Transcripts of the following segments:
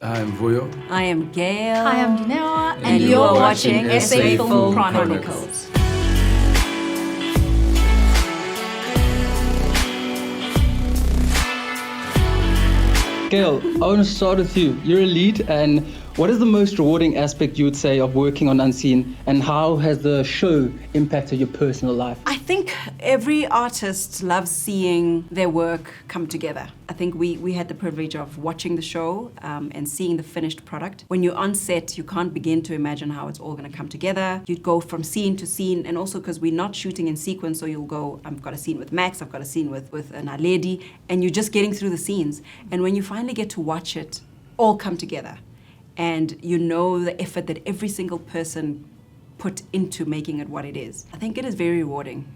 I'm Vuyo. I am Gail. Hi, I'm Dineo, and you're watching SA Film Chronicles. Gail, I want to start with you. You're a lead, and what is the most rewarding aspect you would say of working on Unseen, and how has the show impacted your personal life? I think every artist loves seeing their work come together. I think we had the privilege of watching the show and seeing the finished product. When you're on set, you can't begin to imagine how it's all going to come together. You'd go from scene to scene, and also because we're not shooting in sequence, so you'll go, I've got a scene with Max, I've got a scene with Naledi, and you're just getting through the scenes. And when you finally get to watch it all come together, and you know the effort that every single person put into making it what it is, I think it is very rewarding,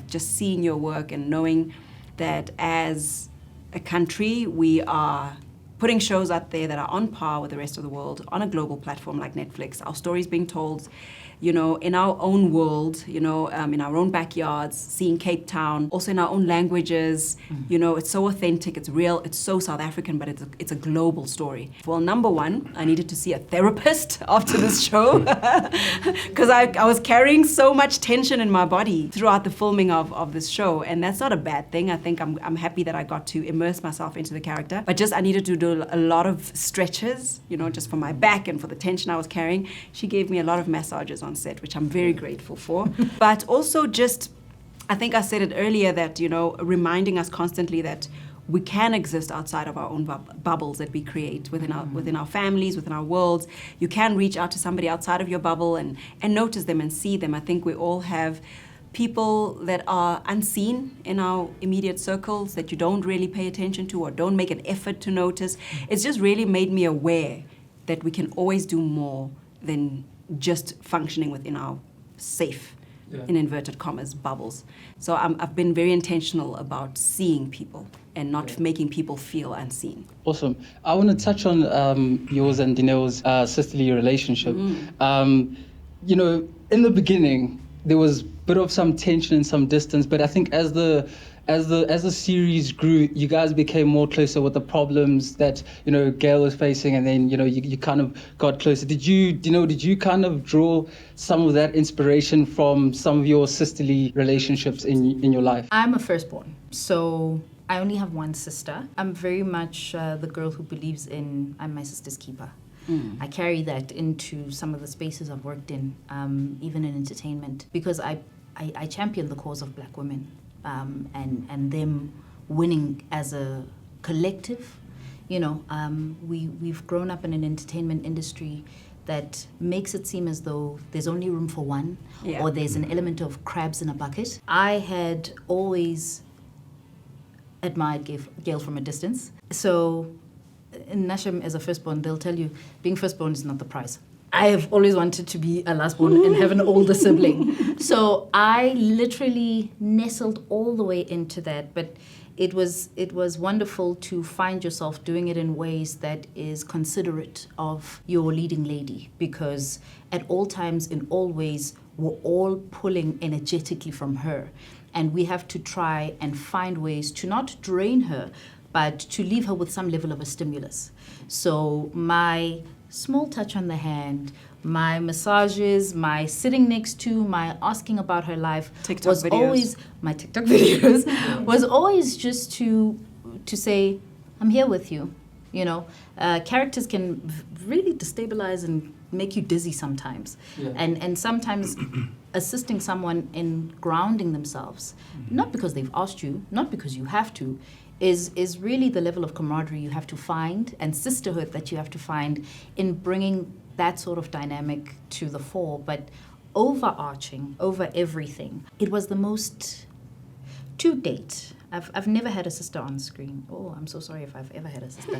just seeing your work and knowing that as a country, we are putting shows out there that are on par with the rest of the world on a global platform like Netflix. Our stories being told, in our own world, in our own backyards, seeing Cape Town, also in our own languages. It's so authentic, it's real, it's so South African, but it's a global story. Well, number one, I needed to see a therapist after this show because I was carrying so much tension in my body throughout the filming of this show, and that's not a bad thing. I think I'm happy that I got to immerse myself into the character, but just I needed to do a lot of stretches, just for my back and for the tension I was carrying. She gave me a lot of massages on set, which I'm very grateful for. But also just, I think I said it earlier that, reminding us constantly that we can exist outside of our own bubbles that we create within our families, within our worlds. You can reach out to somebody outside of your bubble and notice them and see them. I think we all have people that are unseen in our immediate circles that you don't really pay attention to or don't make an effort to notice. It's just really made me aware that we can always do more than just functioning within our safe, in inverted commas, bubbles. So I've been very intentional about seeing people and not making people feel unseen. Awesome. I want to touch on yours and Dineo's sisterly relationship. In the beginning, there was a bit of some tension and some distance, but I think as the series grew, you guys became more closer with the problems that Gail was facing, and then you kind of got closer. Did you kind of draw some of that inspiration from some of your sisterly relationships in your life? I'm a firstborn, so I only have one sister. I'm very much the girl who believes in I'm my sister's keeper. I carry that into some of the spaces I've worked in, even in entertainment, because I champion the cause of Black women. And them winning as a collective. We've grown up in an entertainment industry that makes it seem as though there's only room for one, or there's an element of crabs in a bucket. I had always admired Gail from a distance. So in Nasham, as a firstborn, they'll tell you being firstborn is not the prize. I have always wanted to be a lastborn and have an older sibling. So I literally nestled all the way into that. But it was wonderful to find yourself doing it in ways that is considerate of your leading lady, because at all times, in all ways, we're all pulling energetically from her. And we have to try and find ways to not drain her, but to leave her with some level of a stimulus. So my small touch on the hand, my massages, my sitting next to, my asking about her life was always my TikTok videos was always just to say, I'm here with you. Characters can really destabilize and make you dizzy sometimes. And sometimes assisting someone in grounding themselves, not because they've asked you, not because you have to, is really the level of camaraderie you have to find and sisterhood that you have to find in bringing that sort of dynamic to the fore. But overarching, over everything, it was the most, to date, I've never had a sister on screen. Oh, I'm so sorry if I've ever had a sister.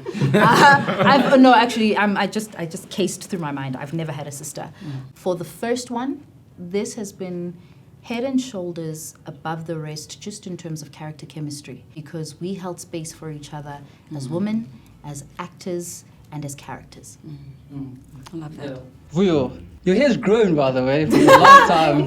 I just cased through my mind. I've never had a sister. For the first one, this has been head and shoulders above the rest, just in terms of character chemistry, because we held space for each other as women, as actors, and as characters. I love that. Vuyo, your hair's grown, by the way, from the last time.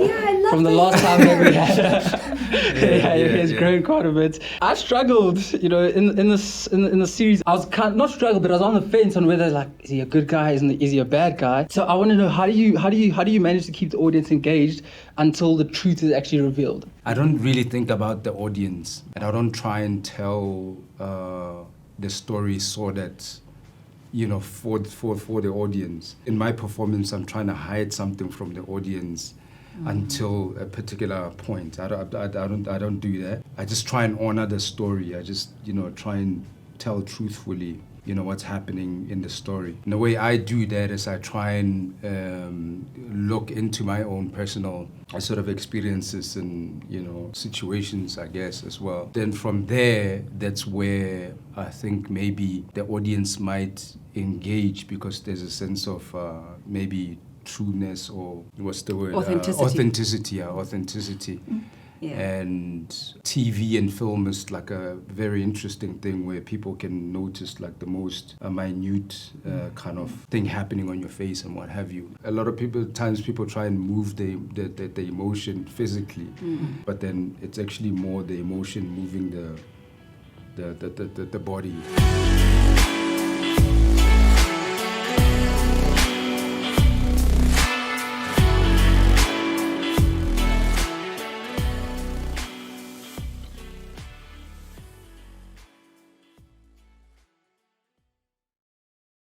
From the last time that we had. Your hair's grown quite a bit. I struggled, in the series. I was not struggled, but I was on the fence on whether is he a good guy, is he a bad guy. So I want to know how do you manage to keep the audience engaged until the truth is actually revealed? I don't really think about the audience, and I don't try and tell the story so that, for the audience. In my performance, I'm trying to hide something from the audience until a particular point. I don't do that. I just try and honor the story. I just, try and tell truthfully, what's happening in the story. And the way I do that is I try and look into my own personal sort of experiences and, situations, I guess, as well. Then from there, that's where I think maybe the audience might engage, because there's a sense of maybe trueness, or what's the word? Authenticity. Yeah. And TV and film is like a very interesting thing where people can notice like the most minute kind of thing happening on your face and what have you. A lot of times people try and move the emotion physically, but then it's actually more the emotion moving the body.